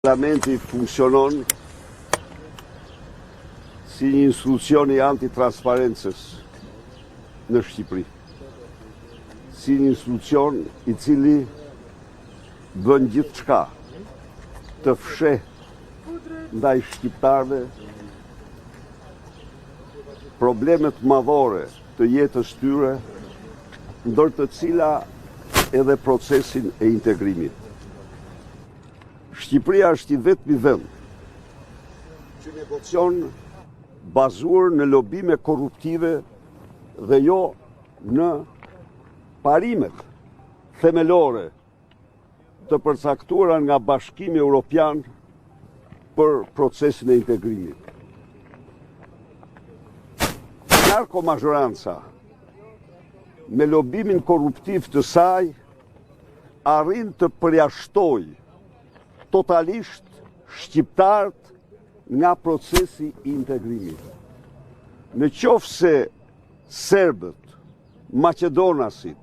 Parlamenti funksionon si një institucion i antitransparencës në Shqipëri. Si një institucion i cili bën gjithçka të fsheh ndaj shqiptarëve problemet madhore të jetës tyre, ndër të cila edhe procesin e integrimit. Shqipëria është i vetmi vend që negocion bazuar në lobime korruptive dhe jo në parimet themelore të përcaktuara nga Bashkimi Evropian për procesin e integrimit. Narkomajoranca me lobimin korruptiv të saj arrin të përjashtojë totalisht shqiptarët nga procesi i integrimit. Në qoftë se serbët, maqedonasit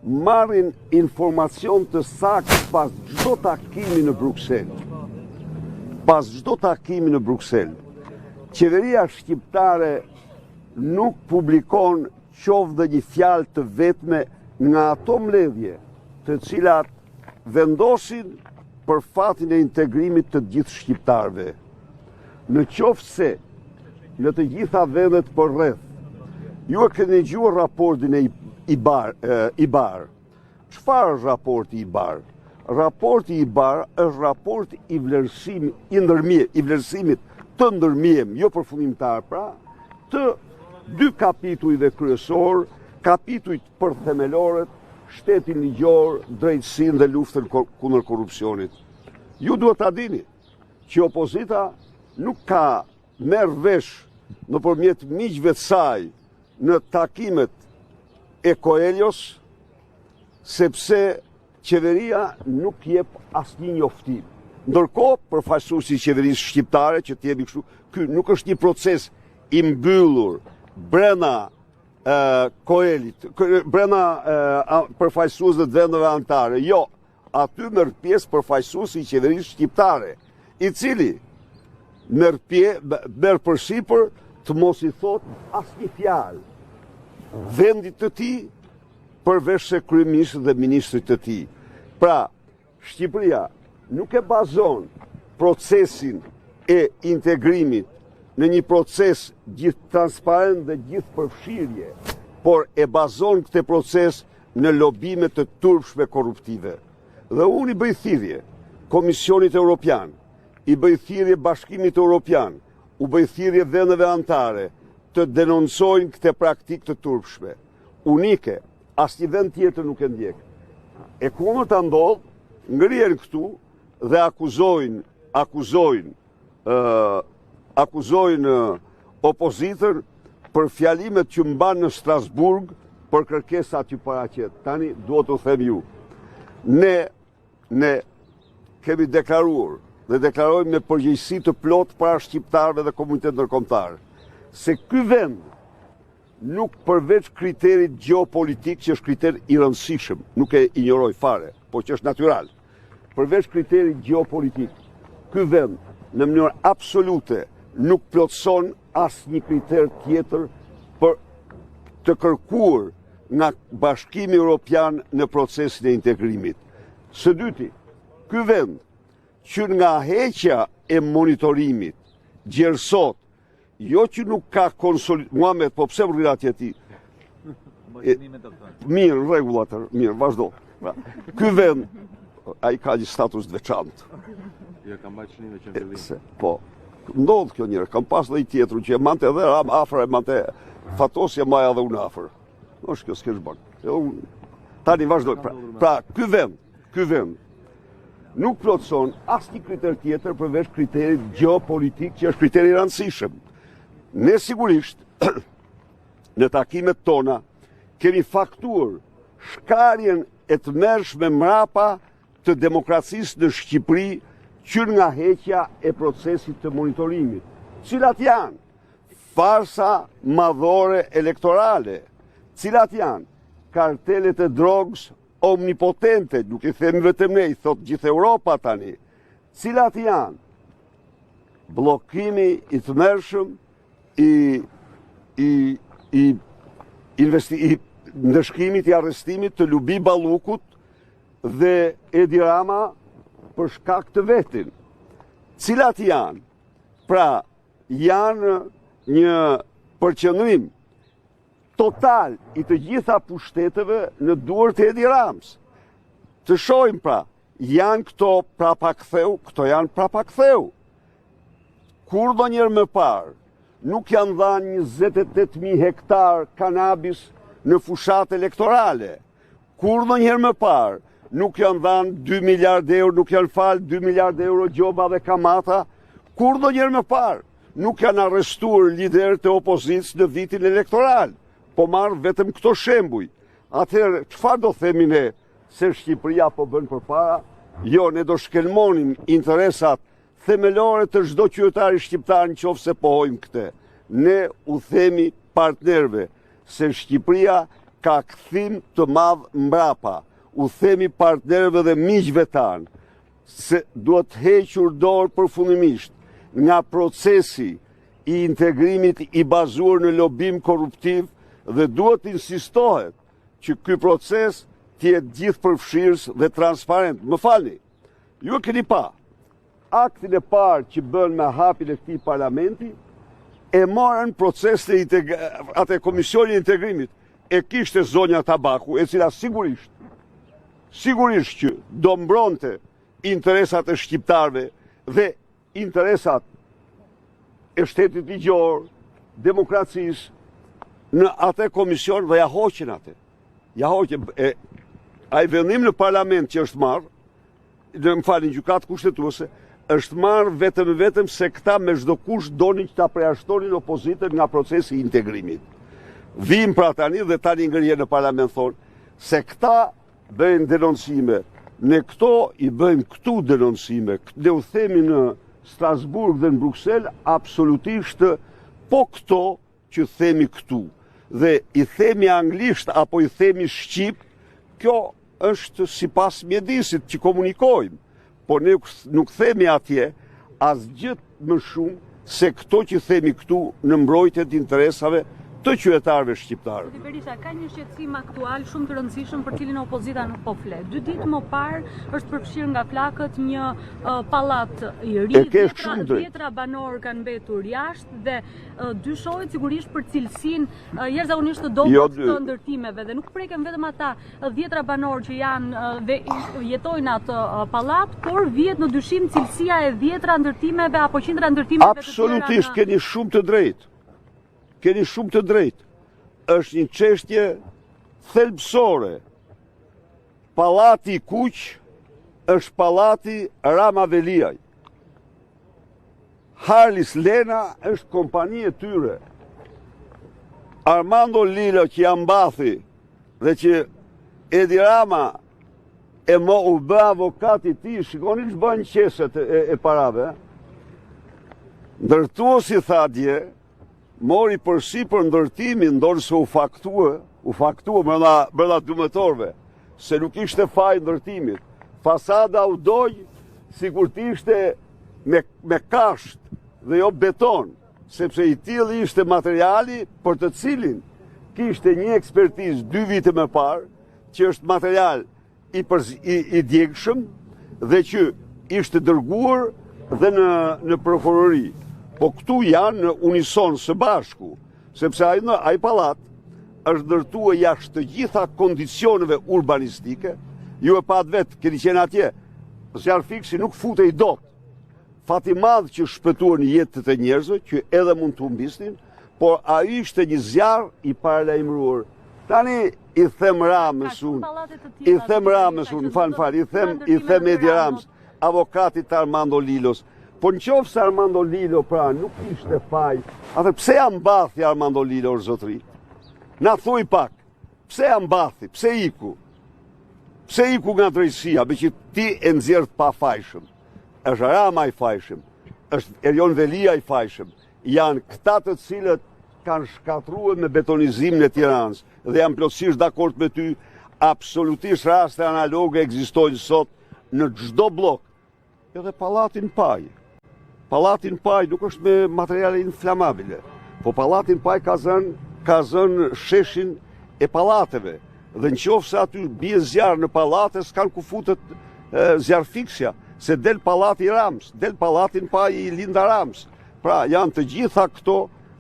marrin informacion të saktë pas çdo takimi në Bruksel. Qeveria shqiptare nuk publikon qoftë dhe një fjalë të vetme nga ato mbledhje të cilat vendosin për fatin e integrimit të gjithë shqiptarëve. Në qoftë se në të gjitha vendet për rreth, ju e keni dëgjuar raportin e IBAR. Çfarë është raporti i IBAR? Raporti i IBAR është raport i vlerësimit të ndërmjem, jo përfundimtar, pra, të dy kapitujve kryesor, kapitujt për themelorët, shtetin ligjor, drejtësinë dhe luftën kundër korrupsionit. Ju duhet ta dini që opozita nuk ka merr vesh nëpërmjet miqve të saj në takimet e Coelhos, sepse qeveria nuk jep asnjë njoftim. Ndërkohë, përfaqësuesi i qeverisë shqiptare, që t'jemi kështu, ky nuk është një proces i mbyllur brenda Coelhit, brenda përfaqësuesve të vendeve anëtare. Jo, aty merr pjesë përfaqësuesi i qeverisë shqiptare, i cili merr përsipër të mos i thot asnjë fjalë vendit të tij, përveç se kryeministrit dhe ministrit të tij. Pra, Shqipëria nuk e bazon procesin e integrimit në një proces gjithë transparent dhe gjithë përfshirje, por e bazon këtë proces në lobime të turpshme korruptive. Dhe unë i bëj thirrje Komisionit Evropian, i bëj thirrje Bashkimit Evropian, u bëj thirrje vendeve anëtare të denoncojnë këtë praktikë të turpshme. Unike, asnjë vend tjetër nuk e ndjek. E kundërta ndodh, ngrihen këtu dhe akuzojnë opozitën për fjalimet që mban në Strasburg për kërkesat që paraqet. Tani duhet të them ju, ne kemi deklaruar dhe deklarojmë me përgjegjësi të plot para shqiptarëve dhe komunitetit ndërkombëtar se ky vend nuk përveç kriterit gjeopolitik, që është kriter i rëndësishëm, nuk e injoroj fare, po që është natyral. Përveç kriterit gjeopolitik, ky vend në mënyrë absolute nuk plotëson asnjë kriter tjetër për të kërkuar nga Bashkimi Evropian në procesin e integrimit. Së dyti, ky vend që nga heqja e monitorimit gjersot, jo që nuk ka Muhamet, po pse vërrit atje ti? Mirë, rregull atë, mirë, vazhdo. Ky vend, ai ka një status të veçantë. Jo, kam bajt shënime që në fillim. Po, ndodh kjo njërë, kam pas dhe i tjetru që e mante edhe afër, e mante fatosja maja dhe unë afër. Është kjo s'kesh banë. Tani vazhdoj. Pra, ky vend, nuk plotëson asnjë kriter tjetër përveç kriterit gjeopolitik, që është kriteri i rëndësishëm. Ne sigurisht, në takimet tona, kemi faktuar shkarjen e të mërshme mrapa të demokracisë në Shqipëri, që nga heqja e procesit të monitorimit. Cilat janë? Farsa madhore elektorale. Cilat janë? Kartelet e drogës omnipotente, nuk i themi vetëm ne, i thot gjithë Europa tani. cilat janë bllokimi i tmerrshëm i ndëshkimit i arrestimit të Lubi Ballukut dhe Edi Rama për shkak të vetin. Cilat janë? Pra, janë një përqendrim total i të gjitha pushteteve në duart e Edi Ramës. Të shohim pra, janë këto prapaktheu, këto janë prapaktheu. Kur do njerë më parë, nuk janë dhanë 28.000 hektar kanabis në fushat elektorale. Kur do njerë më parë, nuk janë dhanë 2 miliard euro, nuk janë falë 2 miliard euro gjoba dhe kamata. Kur do njerë më parë, nuk janë arrestuar liderët e opozicës në vitin elektoral. Po marë vetëm këto shembuj. Atëherë, çfarë do themi ne se Shqipëria po bën përpara? Jo, ne do shkelmonim interesat themelore të çdo qytetari shqiptar nëse pohojmë këtë. Ne u themi partnerëve se Shqipëria ka kthim të madh mbrapa. U themi partnerëve dhe miqve tanë se duhet hequr dorë përfundimisht nga procesi i integrimit i bazuar në lobim korruptiv dhe duhet insistohet që ky proces të jetë gjithë përfshirës dhe transparent. Më falni, ju e keni pa aktin e parë që bën me hapjen e këtij parlamenti, e morën proces të atë komisioni i integrimit, e kishte zonja Tabaku, e cila sigurisht që do mbronte interesat e shqiptarëve dhe interesat e shtetit ligjor, demokracisë, në atë komision dhe ja hoqen atë. Ja hoqen. Ai vendim në parlament që është marrë, më falni, gjykatë kushtetuese, është marrë vetëm se këta me çdo kush donin që ta përjashtonin opozitën nga procesi i integrimit. Vim pra tani dhe tani ngërje në parlament thonë se këta bëjnë denoncime. Ne këto i bëjmë këtu denoncime. Ne u themi në Strasburg dhe në Bruxelles absolutisht po këto që themi këtu. Dhe i themi anglisht apo i themi shqip, kjo është sipas mjedisit që komunikojmë. Po ne nuk themi atje asgjë më shumë se këto që themi këtu në mbrojtje të interesave të qytetarëve shqiptarë. Zoti Berisha, ka një shqetësim aktual shumë të rëndësishëm për cilin opozita nuk po flet. 2 ditë më parë është përfshirë nga flakët një pallat i ri, 10 banor kanë mbetur jashtë dhe dyshohet sigurisht për cilësinë jashtëzakonisht të dobët të ndërtimeve dhe nuk preken vetëm ata 10 banor që janë dhe jetojnë atë pallat, por vihet në dyshim cilësia e 10 ndërtimeve apo qindra ndërtimeve të tjera. Absolutisht keni shumë të drejtë. Keni shumë të drejtë. Është një çështje thelbësore. Pallati i Kuq është pallati Rama Veliaj. Harlis Lena është kompani e tyre. Armando Lilo që ja mbathi dhe që Edi Rama u bë avokati i tij, shikoni që bën qeset e parave. Ndërtuesi tha dje, mori përsi për ndërtimin, ndonë se u faktua brenda dëmëtorve, se nuk ishte faj ndërtimit. Fasada u doj, sikur t'ishte me kasht dhe jo beton, sepse i tillë ishte materiali për të cilin kishte një ekspertizë 2 vite më parë, që është material i djegshëm dhe që ishte dërguar dhe në prokurori. Po këtu janë në unison së bashku, sepse ai pallat është ndërtuar jashtë të gjitha kondicioneve urbanistike. Ju e pat vetë, keni qenë atje, zjarr fiksi nuk futej dot. Fati madh që shpëtuan jetët e njerëzve, që edhe mund të humbisnin, por ai ishte një zjarr i paralajmëruar. Tani i them Ramës unë, i them Edi Ramës, avokatit Armando Lilos. Po në qofë se Armando Lilo pra nuk ishte faj, atë pse ja mbathi Armando Lilo zotri? Na thuj pak, pse ja mbathi, pse iku? Pse iku nga drejtësia, me që ti e nxjerr pa fajshëm? Është Rama i fajshëm, është Erion Velia i fajshëm, janë këta të cilët kanë shkatruar me betonizimin e Tiranës dhe janë plotësisht dakord me ty, absolutisht raste analoge ekzistojnë sot në çdo blok edhe Pallatin Paj. Pallatin Paj nuk është me materiale inflamabile, po Pallatin Paj ka zënë sheshin e pallateve. Dhe në qoftë se aty bie zjarr në pallate, s'kan ku futet zjarrfiksja, se del Pallati Rams, del Pallatin Paj i Linda Rams. Pra janë të gjitha këto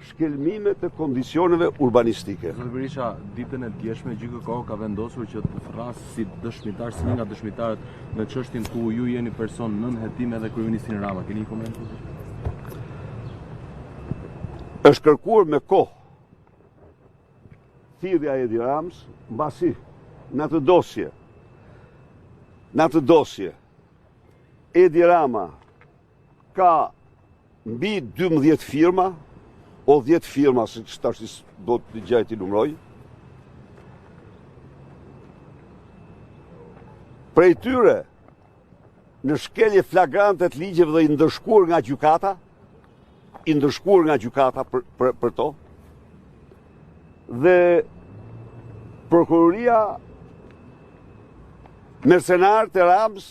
shkelmime të kondicioneve urbanistike. Zoti Berisha, ditën e djeshme GJKO ka vendosur që të vrasë si dëshmitar, si një nga dëshmitarët në çështjen ku ju jeni person nën hetim edhe kryeministin Rama. Keni një koment? Është kërkuar me kohë thirrja e Edi Rams, mbasi në atë dosje Edi Rama ka mbi 12 firma, o 10 firma, se tash do të gjajt i numroj. Prej tyre, në shkelje flagrante të ligjeve dhe i ndërshkuar nga gjykata për to, dhe prokuroria mercenarët e Rams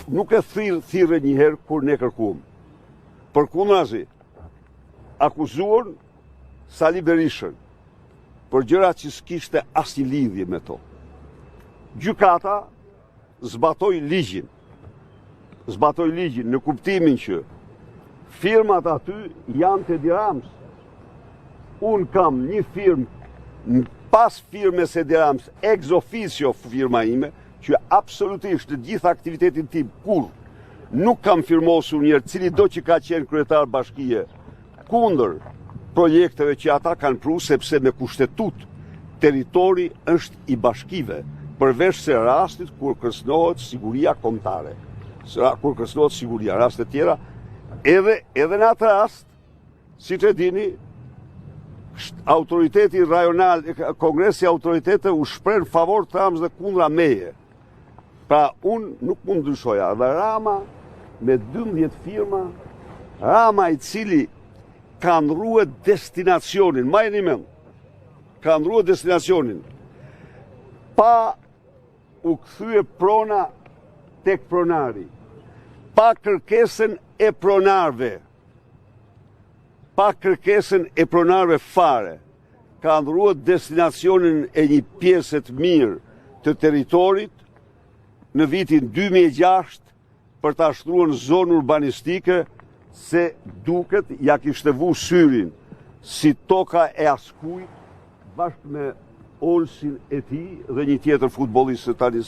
nuk e thirrë njëherë kur ne kërkuam. Përkundrazi, akuzuan Sali Berishën për gjëra që s'kishte asnjë lidhje me to. Gjykata zbatoi ligjin në kuptimin që firmat aty janë të Edi Rams. Unë kam një firmë pas firmes Edi Rams, ex officio firma ime, që absolutisht të gjithë aktivitetin tim kur nuk kam firmosur njërë cili do që ka qenë kryetar bashkie kundër projekteve që ata kanë pru, sepse me kushtetut territori është i bashkive, përveç se rastit kur kërcënohet siguria kombëtare. Kur kërcënohet siguria, rastet tjera, edhe në atë rast, si që dini, autoriteti rajonal, kongresi autoritete u shpreh favor Trams dhe kundra meje. Pra, unë nuk mund ndryshoja. Dhe Rama, me 12 firma, Rama i cili ka ndrua destinacionin, ma e një mend, ka ndrua destinacionin, pa u kthye prona tek pronari, pa kërkesën e pronarve fare, ka ndrua destinacionin e një pjesë të mirë të territorit në vitin 2006 për ta shtruar në zonë urbanistike, se duket ja kishte vu syrin si toka e askujt bashkë me Olsin e tij dhe një tjetër futbollist se tani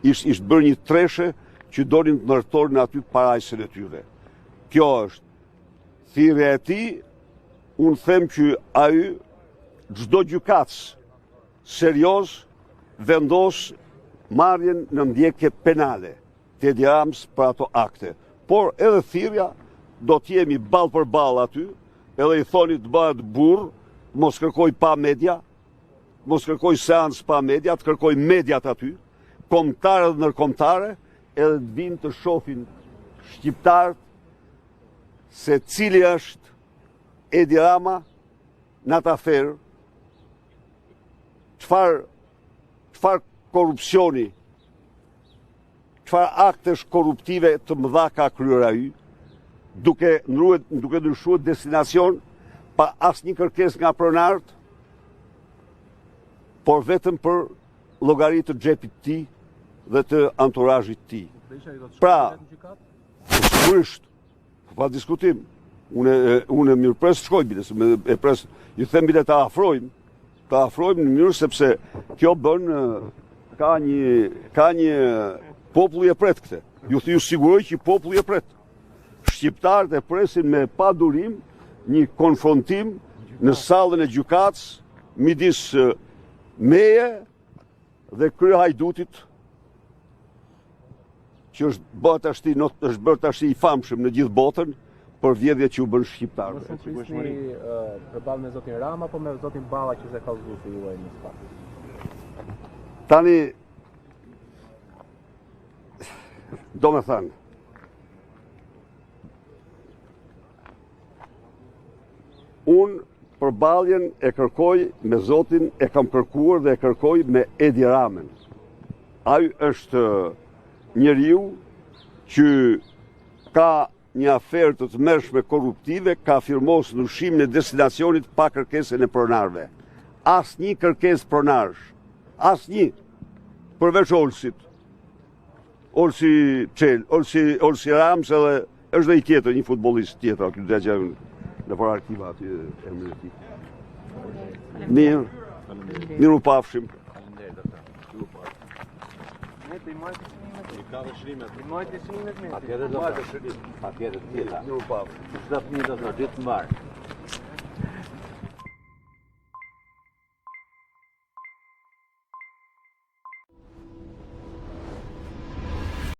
ishte bërë një treshe që donin të ndërtonin aty parajsën e tyre. Kjo është thirrja e tij. Unë them që ai çdo gjykatës serioz vendos marrjen në ndjekje penale të Edi Rams për ato akte. Por edhe thirrja do të jemi ball për ball aty, edhe i thoni të bëhet burr, mos kërkoj pa media, mos kërkoj seancë pa media, të kërkoj mediat aty, kombëtare dhe ndërkombëtare, edhe të vinë të shohin shqiptarët se cili është Edi Rama në atë aferë, çfarë korrupsioni, çfarë aktesh korruptive të mëdha ka kryer ai, duke ndryshuar destinacion pa asnjë kërkesë nga pronarët, por vetëm për llogari të xhepit të tij dhe të anturazhit të tij. Pra, sigurisht, pa diskutim. Unë mirë pres të shkoj bile, e pres, ju them bile ta afrojmë në mënyrë sepse kjo bën, ka një populli e pret këte. Ju siguroj që populli e pret. Shqiptarët e presin me pa durim një konfrontim në sallën e gjykatës midis meje dhe kryehajdutit që është bërë tash i famshëm në gjithë botën për vjedhjet që u bën shqiptarëve. Mos u prisni përballë me zotin Rama apo me zotin Balla që se kallëzuesi juaj në spak. Tani do me thënë, unë përballjen e kërkoj me zotin, e kam kërkuar dhe e kërkoj me Edi Ramën. Ai është njeriu që ka një aferë të tmerrshme korruptive, ka firmosur ndryshimin e destinacionit pa kërkesën e pronarëve. Asnjë kërkesë pronarësh, asnjë, përveç Olsit. Olsi Rams edhe është dhe i tjetër, një futbollist tjetër, aty do t'ja në para arkiva aty emrin e tij. Mirë u pafshim. Patjetër, mirë u pafshim. Çdo fëmijë do të jetë mbar.